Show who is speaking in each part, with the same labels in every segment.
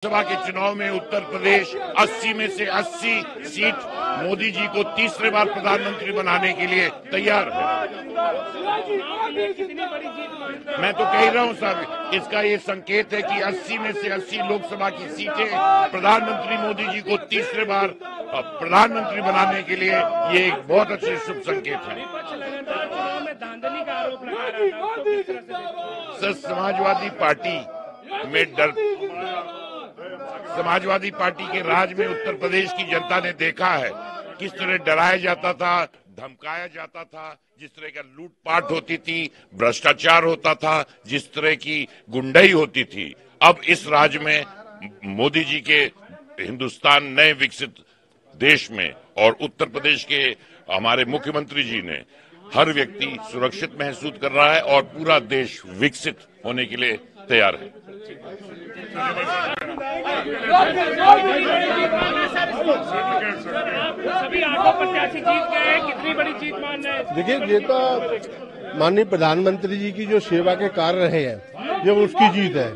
Speaker 1: लोकसभा के चुनाव में उत्तर प्रदेश 80 में से 80 सीट मोदी जी को तीसरे बार प्रधानमंत्री बनाने के लिए तैयार है। मैं तो कह रहा हूं साहब, इसका ये संकेत है कि 80 में से 80 लोकसभा की सीटें प्रधानमंत्री मोदी जी को तीसरे बार प्रधानमंत्री बनाने के लिए ये एक बहुत अच्छे शुभ संकेत है। सर, समाजवादी पार्टी के राज में उत्तर प्रदेश की जनता ने देखा है किस तरह डराया जाता था, धमकाया जाता था, जिस तरह का लूटपाट होती थी, भ्रष्टाचार होता था, जिस तरह की गुंडाई होती थी। अब इस राज्य में मोदी जी के हिंदुस्तान नए विकसित देश में और उत्तर प्रदेश के हमारे मुख्यमंत्री जी ने हर व्यक्ति सुरक्षित महसूस कर रहा है और पूरा देश विकसित होने के लिए तैयार है।
Speaker 2: सभी 8 प्रत्याशी जीत गए, कितनी बड़ी जीत मान रहे हैं?
Speaker 3: देखिए, ये तो माननीय प्रधानमंत्री जी की जो सेवा के कार्य रहे हैं, ये उसकी जीत है।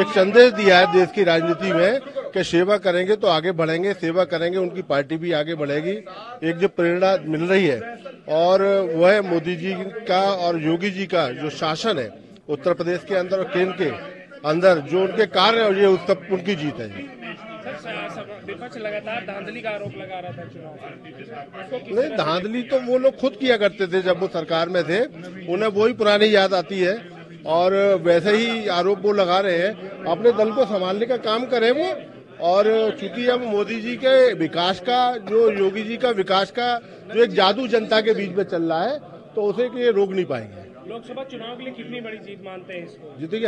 Speaker 3: एक संदेश दिया है देश की राजनीति में कि सेवा करेंगे तो आगे बढ़ेंगे, सेवा करेंगे उनकी पार्टी भी आगे बढ़ेगी। एक जो प्रेरणा मिल रही है और वह मोदी जी का और योगी जी का जो शासन है उत्तर प्रदेश के अंदर और केंद्र के अंदर जो उनके कार्य है, ये उनकी जीत है।
Speaker 2: विपक्ष लगातार धांधली का आरोप लगा रहा था चुनाव।
Speaker 3: नहीं, धांधली तो वो लोग खुद किया करते थे जब वो सरकार में थे, उन्हें वही पुरानी याद आती है और वैसे ही आरोप वो लगा रहे हैं। अपने दल को संभालने का काम करें वो, और चूंकि अब मोदी जी के विकास का, जो योगी जी का विकास का जो एक जादू जनता के बीच में चल रहा है, तो उसे ये रोक नहीं पाएंगे।
Speaker 2: लोकसभा चुनाव के लिए कितनी बड़ी जीत मानते हैं इसको?
Speaker 3: जीतेगी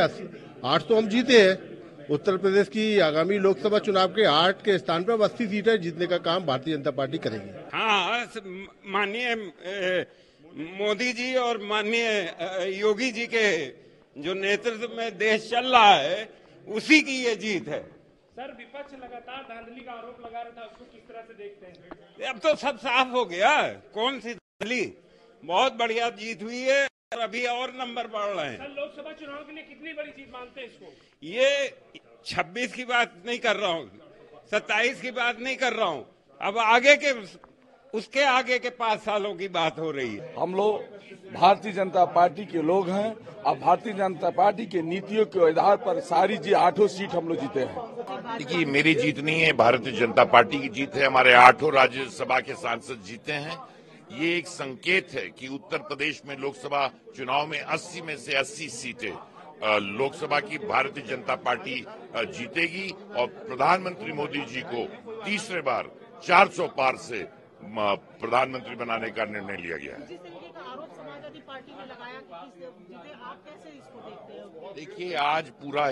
Speaker 3: 8 तो हम जीते हैं। उत्तर प्रदेश की आगामी लोकसभा चुनाव के 8 के स्थान पर 80 सीटें जीतने का काम भारतीय जनता पार्टी करेगी।
Speaker 4: हाँ, माननीय मोदी जी और माननीय योगी जी के जो नेतृत्व में देश चल रहा है, उसी की ये जीत है।
Speaker 2: सर, विपक्ष लगातार धांधली का आरोप लगा रहा था, उसको किस तरह से देखते हैं?
Speaker 4: अब तो सब साफ हो गया, कौन सी धांधली। बहुत बढ़िया जीत हुई है और अभी और नंबर बढ़ रहे हैं।
Speaker 2: सर, लोकसभा चुनाव के लिए कितनी बड़ी जीत मानते हैं इसको?
Speaker 4: ये 26 की बात नहीं कर रहा हूँ, 27 की बात नहीं कर रहा हूँ, अब आगे के उसके आगे के 5 सालों की बात हो रही है।
Speaker 5: हम लोग भारतीय जनता पार्टी के लोग हैं और भारतीय जनता पार्टी के नीतियों के आधार पर सारी 8 सीट हम लोग जीते हैं।
Speaker 1: देखिए, मेरी जीत नहीं है, भारतीय जनता पार्टी की जीत है। हमारे 8 राज्यसभा के सांसद जीते हैं। ये एक संकेत है कि उत्तर प्रदेश में लोकसभा चुनाव में 80 में से 80 सीटें लोकसभा की भारतीय जनता पार्टी जीतेगी और प्रधानमंत्री मोदी जी को तीसरे बार 400 पार से प्रधानमंत्री बनाने का निर्णय लिया गया है। देखिए, आज पूरा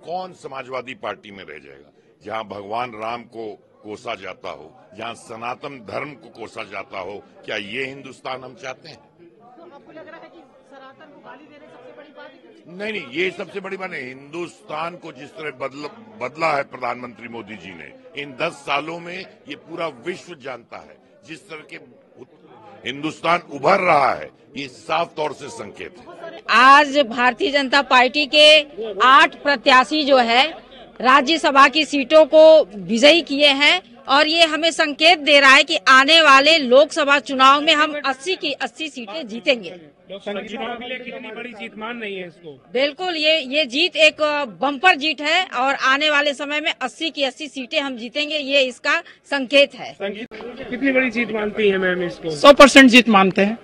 Speaker 1: कौन समाजवादी पार्टी में रह जाएगा जहां भगवान राम को कोसा जाता हो, जहां सनातन धर्म को कोसा जाता हो? क्या ये हिंदुस्तान हम चाहते हैं?
Speaker 6: तो आपको लग रहा है कि सनातन को गाली देने सबसे बड़ी बात है?
Speaker 1: नहीं, ये सबसे बड़ी बात है। हिंदुस्तान को जिस तरह बदला है प्रधानमंत्री मोदी जी ने इन 10 सालों में, ये पूरा विश्व जानता है। जिस तरह के हिंदुस्तान उभर रहा है, ये साफ तौर से संकेत है।
Speaker 7: आज भारतीय जनता पार्टी के 8 प्रत्याशी जो है राज्यसभा की सीटों को विजयी किए हैं और ये हमें संकेत दे रहा है कि आने वाले लोकसभा चुनाव में हम 80 की 80 सीटें जीतेंगे।
Speaker 2: लोकसभा चुनाव के लिए कितनी बड़ी जीत मान रही है इसको?
Speaker 7: बिल्कुल, ये जीत एक बम्पर जीत है और आने वाले समय में 80 की 80 सीटें हम जीतेंगे, ये इसका संकेत है।
Speaker 2: कितनी बड़ी जीत मानती है मैम इसको?
Speaker 8: 100% जीत मानते हैं।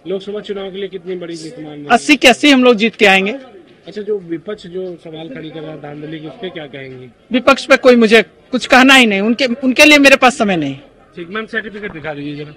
Speaker 2: लोकसभा चुनाव के लिए कितनी बड़ी जीत मान रही है?
Speaker 8: 80 की 80 हम लोग जीत के आएंगे।
Speaker 2: अच्छा, जो विपक्ष जो सवाल खड़ी कर रहा है धांधली की, उस पे क्या कहेंगे?
Speaker 8: विपक्ष पे कोई मुझे कुछ कहना ही नहीं, उनके लिए मेरे पास समय नहीं।
Speaker 2: ठीक मैम, सर्टिफिकेट दिखा दीजिए जरा।